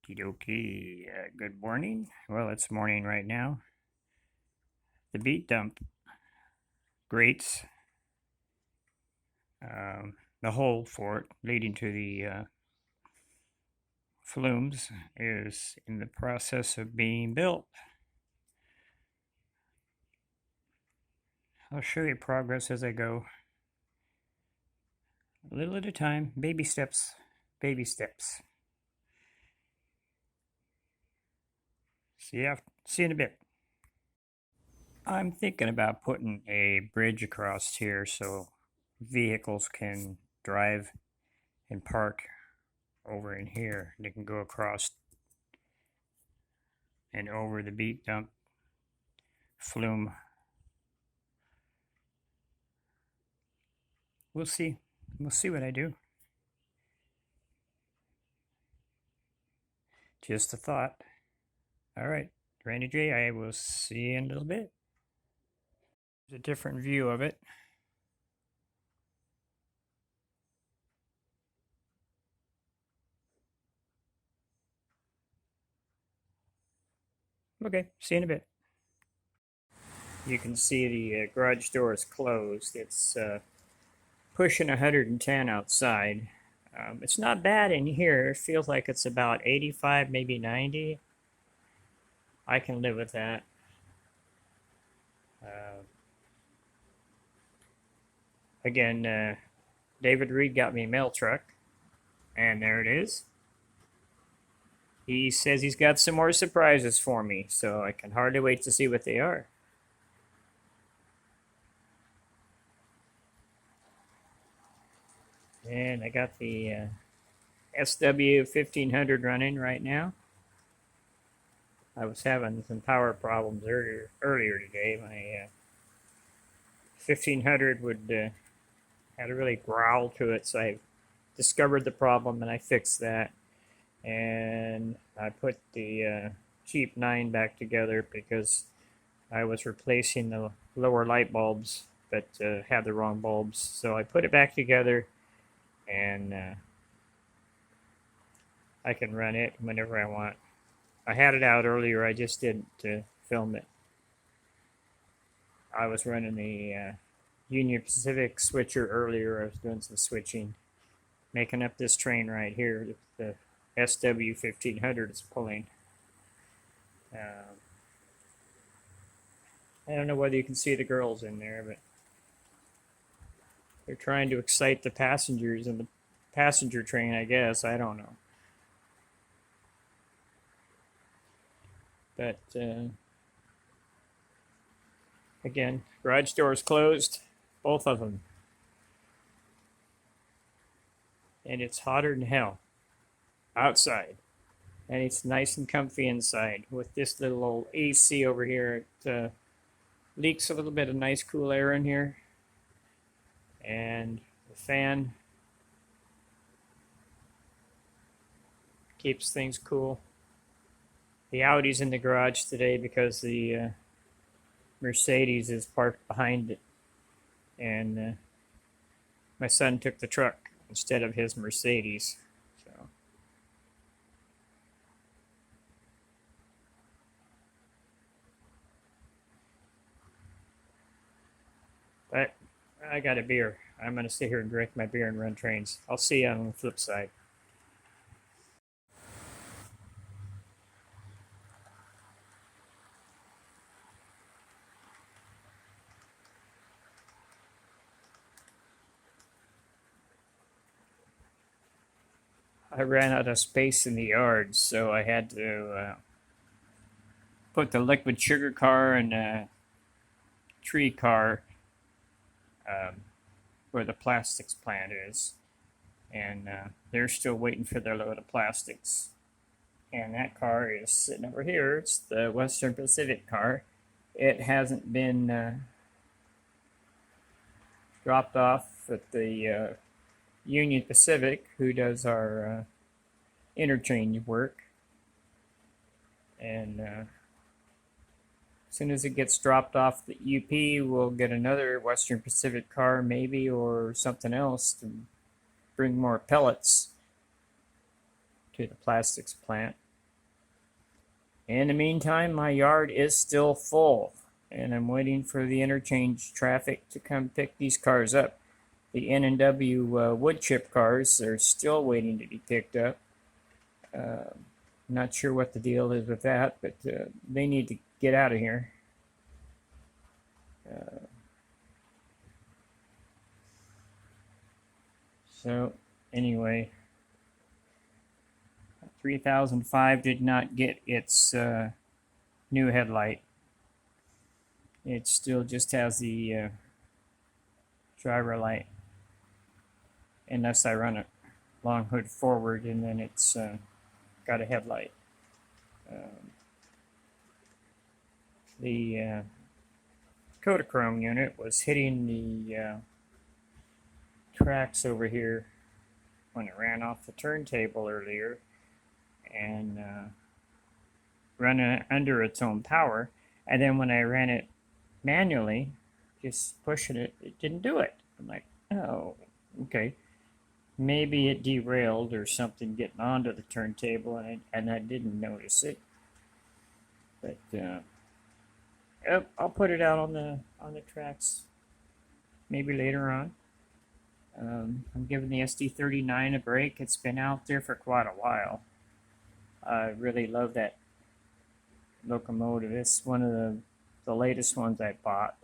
Okie dokie. Good morning. Well, it's morning right now. The beet dump grates, the hole for it leading to the flumes is in the process of being built. I'll show you progress as I go. A little at a time, baby steps, baby steps. See you in a bit. I'm thinking about putting a bridge across here so vehicles can drive and park over in here. They can go across and over the beet dump flume. We'll see. We'll see what I do. Just a thought. All right, Randy J, I will see you in a little bit. There's a different view of it. Okay, see you in a bit. You can see the garage door is closed. It's pushing 110 outside. It's not bad in here. It feels like it's about 85, maybe 90. I can live with that. Again, David Reed got me a mail truck, and there it is. He says he's got some more surprises for me, so I can hardly wait to see what they are. And I got the SW 1500 running right now. I was having some power problems earlier today. My 1500 would had a really growl to it, so I discovered the problem and I fixed that. And I put the cheap 9 back together because I was replacing the lower light bulbs that had the wrong bulbs. So I put it back together, and I can run it whenever I want. I had it out earlier, I just didn't film it. I was running the Union Pacific switcher earlier. I was doing some switching, making up this train right here. The SW 1500 is pulling. I don't know whether you can see the girls in there, but they're trying to excite the passengers in the passenger train, I guess. I don't know. But again, garage doors closed, both of them. And it's hotter than hell outside. And it's nice and comfy inside with this little old AC over here. It leaks a little bit of nice cool air in here. And the fan keeps things cool. The Audi's in the garage today because the Mercedes is parked behind it. And my son took the truck instead of his Mercedes. So, but I got a beer. I'm going to sit here and drink my beer and run trains. I'll see you on the flip side. I ran out of space in the yard, so I had to put the liquid sugar car and a tree car where the plastics plant is. And they're still waiting for their load of plastics. And that car is sitting over here. It's the Western Pacific car. It hasn't been dropped off at the Union Pacific, who does our interchange work. And as soon as it gets dropped off the UP, we'll get another Western Pacific car maybe, or something else to bring more pellets to the plastics plant. In the meantime, my yard is still full, and I'm waiting for the interchange traffic to come pick these cars up. The N&W wood chip cars are still waiting to be picked up. Not sure what the deal is with that, but they need to get out of here. So anyway, 3005 did not get its new headlight. It still just has the driver light, unless I run it long hood forward, and then it's got a headlight. The Kodachrome unit was hitting the tracks over here when it ran off the turntable earlier, and running it under its own power, and then when I ran it manually, just pushing it, it didn't do it. I'm like, oh, okay. Maybe it derailed or something getting onto the turntable, and I didn't notice it. But I'll put it out on the tracks maybe later on. I'm giving the SD39 a break. It's been out there for quite a while. I really love that locomotive. It's one of the latest ones I bought.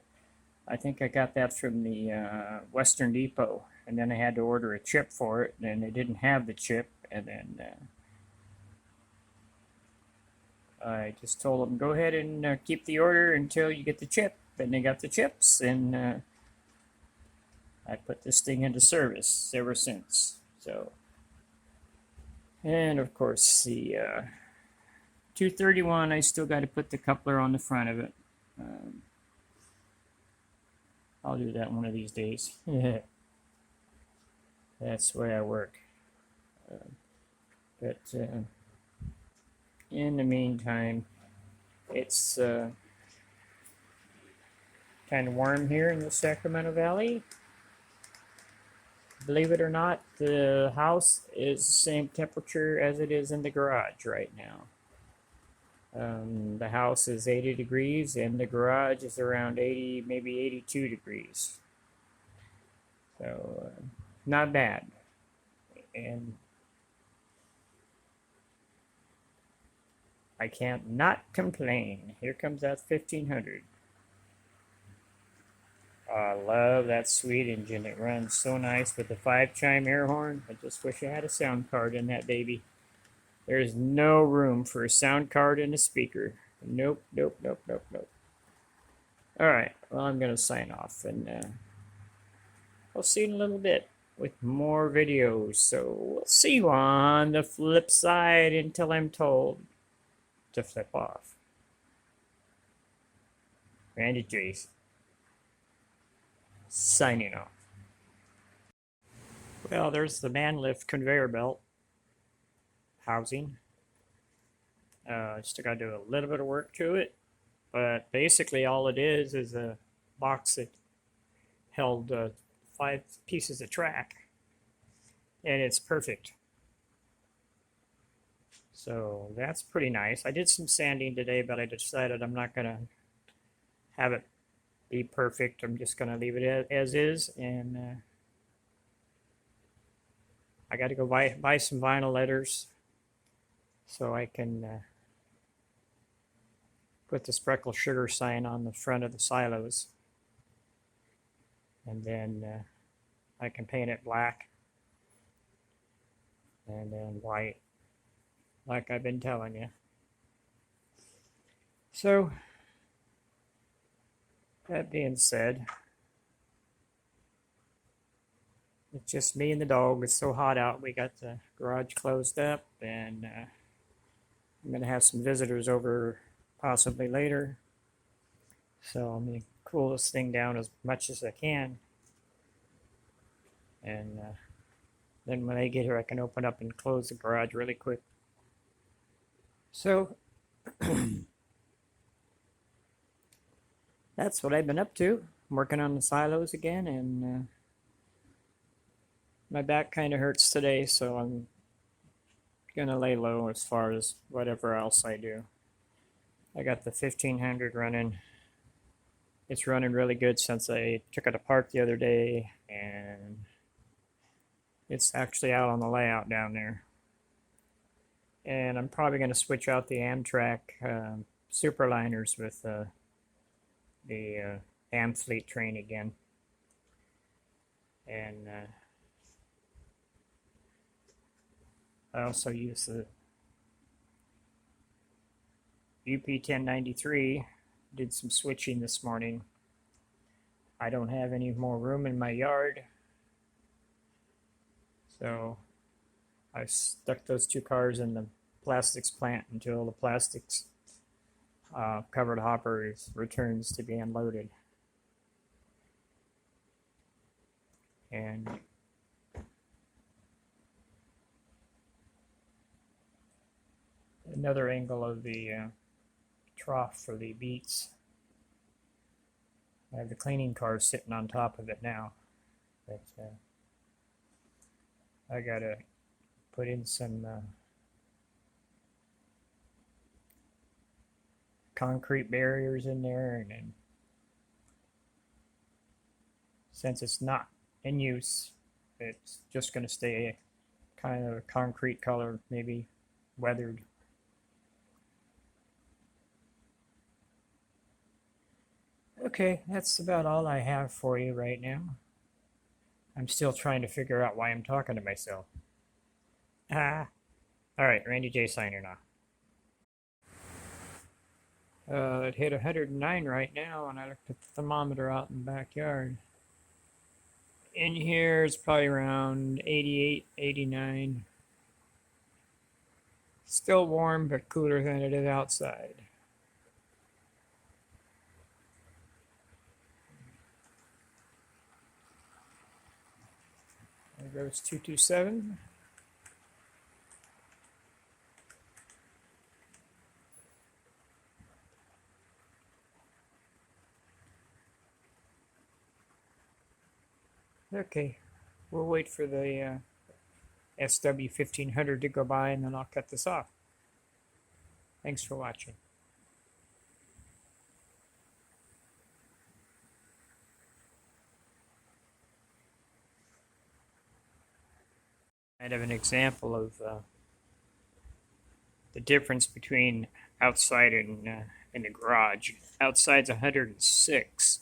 I think I got that from the Western Depot, and then I had to order a chip for it, and they didn't have the chip, and then I just told them, go ahead and keep the order until you get the chip. Then they got the chips, and I put this thing into service ever since. So, and of course the 231, I still got to put the coupler on the front of it. I'll do that one of these days. That's the way I work. But in the meantime, it's kind of warm here in the Sacramento Valley. Believe it or not, the house is the same temperature as it is in the garage right now. The house is 80 degrees and the garage is around 80, maybe 82 degrees. So, not bad. And I can't not complain. Here comes that 1500. I love that sweet engine. It runs so nice with the 5-chime air horn. I just wish I had a sound card in that baby. There's no room for a sound card and a speaker. Nope, nope, nope, nope, nope. Alright, well, I'm going to sign off, and I'll see you in a little bit with more videos. So we'll see you on the flip side until I'm told to flip off. Randy Jace, signing off. Well, there's the man lift conveyor belt housing. Still got to do a little bit of work to it, but basically all it is a box that held 5 pieces of track, and it's perfect. So that's pretty nice. I did some sanding today, but I decided I'm not going to have it be perfect. I'm just going to leave it as is, and I got to go buy some vinyl letters so I can put the Spreckle Sugar sign on the front of the silos, and then I can paint it black and then white, like I've been telling you. So, that being said, it's just me and the dog. It's so hot out. We got the garage closed up, and I'm going to have some visitors over possibly later. So I'm going to cool this thing down as much as I can. And then when they get here, I can open up and close the garage really quick. So that's what I've been up to. I'm working on the silos again, and my back kind of hurts today, so I'm going to lay low as far as whatever else I do. I got the 1500 running. It's running really good since I took it apart the other day, and it's actually out on the layout down there. And I'm probably going to switch out the Amtrak Superliners with the Amfleet train again. And I also use the UP1093. Did some switching this morning. I don't have any more room in my yard, so I stuck those two cars in the plastics plant until the plastics covered hopper returns to be unloaded. And another angle of the trough for the beets. I have the cleaning car sitting on top of it now, but I gotta put in some concrete barriers in there, and then since it's not in use, it's just going to stay kind of a concrete color, maybe weathered. Okay, that's about all I have for you right now. I'm still trying to figure out why I'm talking to myself. All right, Randy J signing off. It hit 109 right now, and I looked at the thermometer out in the backyard. In here, it's probably around 88, 89. Still warm, but cooler than it is outside. There goes 227. Okay, we'll wait for the SW1500 to go by, and then I'll cut this off. Thanks for watching. I have an example of the difference between outside and in the garage. Outside's 106,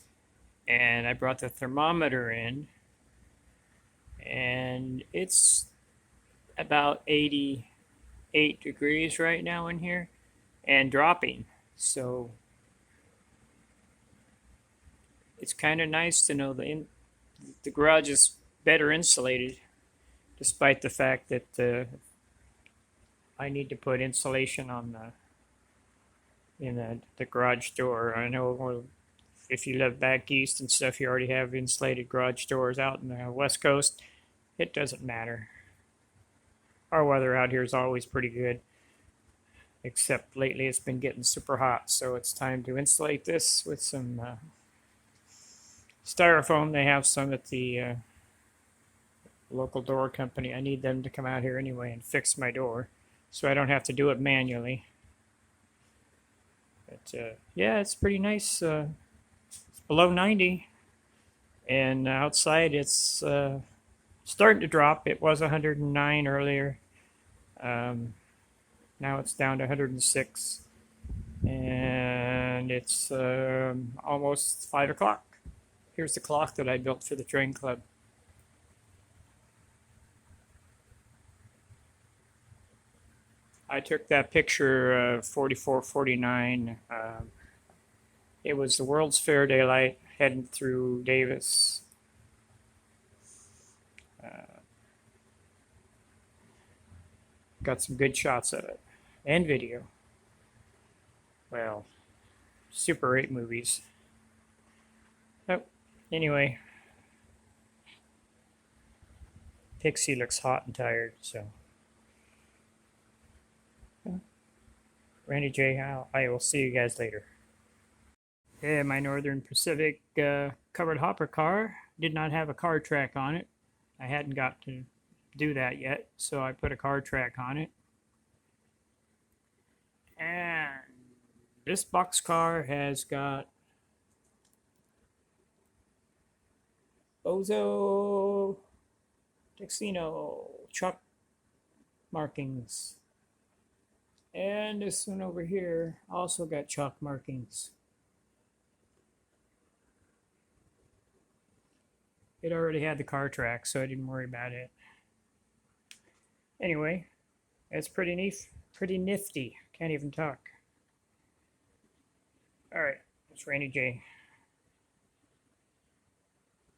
and I brought the thermometer in, and it's about 88 degrees right now in here and dropping. So it's kind of nice to know the garage is better insulated, despite the fact that I need to put insulation on the garage door. I know if you live back east and stuff, you already have insulated garage doors. Out in the West Coast, it doesn't matter. Our weather out here is always pretty good, except lately it's been getting super hot, so it's time to insulate this with some styrofoam. They have some at the local door company. I need them to come out here anyway and fix my door, so I don't have to do it manually. But yeah, it's pretty nice. It's below 90, and outside it's starting to drop. It was 109 earlier. Now it's down to 106, and it's almost 5 o'clock. Here's the clock that I built for the train club. I took that picture of 4449. It was the World's Fair daylight heading through Davis. Got some good shots of it and video. Well, Super 8 movies. Oh, anyway, Pixie looks hot and tired, so. Randy J, I will see you guys later. Yeah, my Northern Pacific covered hopper car did not have a car track on it. I hadn't got to do that yet, so I put a car track on it. And This boxcar has got Bozo Texino chalk markings. And this one over here also got chalk markings. It already had the car track, so I didn't worry about it. Anyway, it's pretty neat, pretty nifty. Can't even talk. All right, it's Rainy J.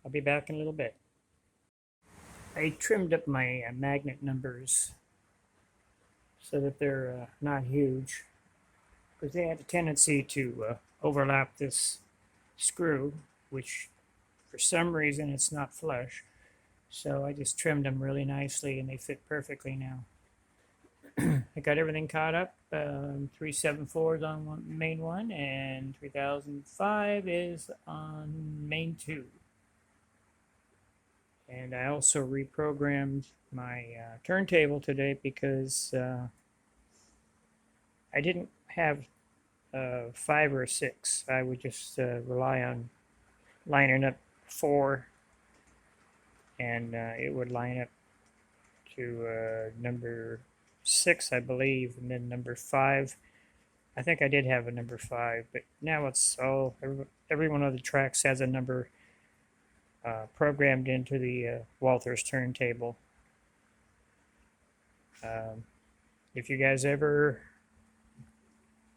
I'll be back in a little bit. I trimmed up my magnet numbers so that they're not huge, because they had a tendency to overlap this screw, which for some reason it's not flush. So I just trimmed them really nicely and they fit perfectly now. I got everything caught up. 374 is on main one and 3005 is on main two. And I also reprogrammed my turntable today because I didn't have 5 or 6. I would just rely on lining up 4, and it would line up to number 6, I believe, and then number 5. I think I did have a number 5, but now it's all, every one of the tracks has a number programmed into the Walther's turntable. If you guys ever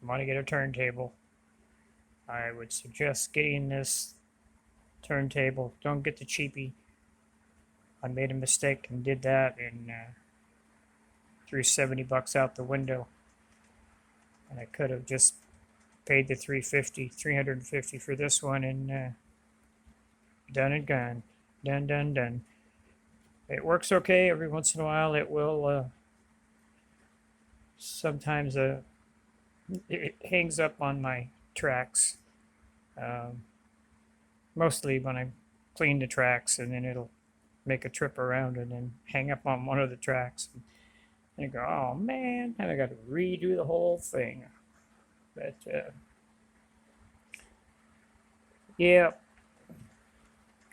want to get a turntable, I would suggest getting this turntable. Don't get the cheapie. I made a mistake and did that and threw $70 out the window. And I could have just paid the $350 for this one and done and gone. Done. It works okay. Every once in a while it will sometimes it hangs up on my tracks. Mostly when I clean the tracks, and then it'll make a trip around and then hang up on one of the tracks. And you go, oh man, and I got to redo the whole thing. But yeah,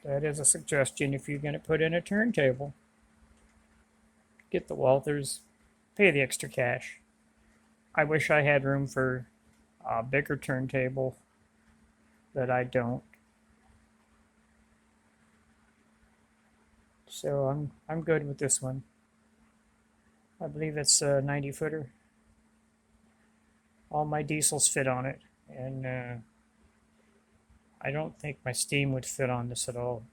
that is a suggestion if you're going to put in a turntable. Get the Walthers, pay the extra cash. I wish I had room for a bigger turntable, but I don't. So I'm good with this one. I believe it's a 90 footer. All my diesels fit on it, and I don't think my steam would fit on this at all.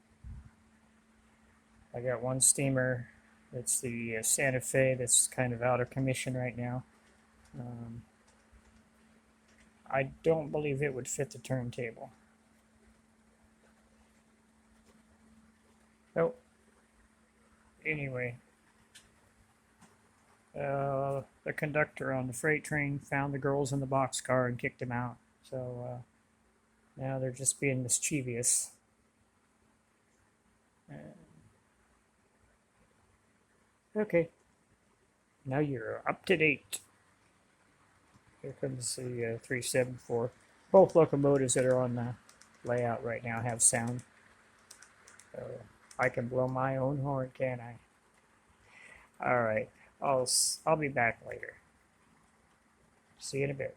I got one steamer. It's the Santa Fe that's kind of out of commission right now. I don't believe it would fit the turntable. Oh, anyway, the conductor on the freight train found the girls in the boxcar and kicked them out. So now they're just being mischievous. Okay, now you're up to date. Here comes the 374. Both locomotives that are on the layout right now have sound. So I can blow my own horn, can't I? All right, I'll be back later. See you in a bit.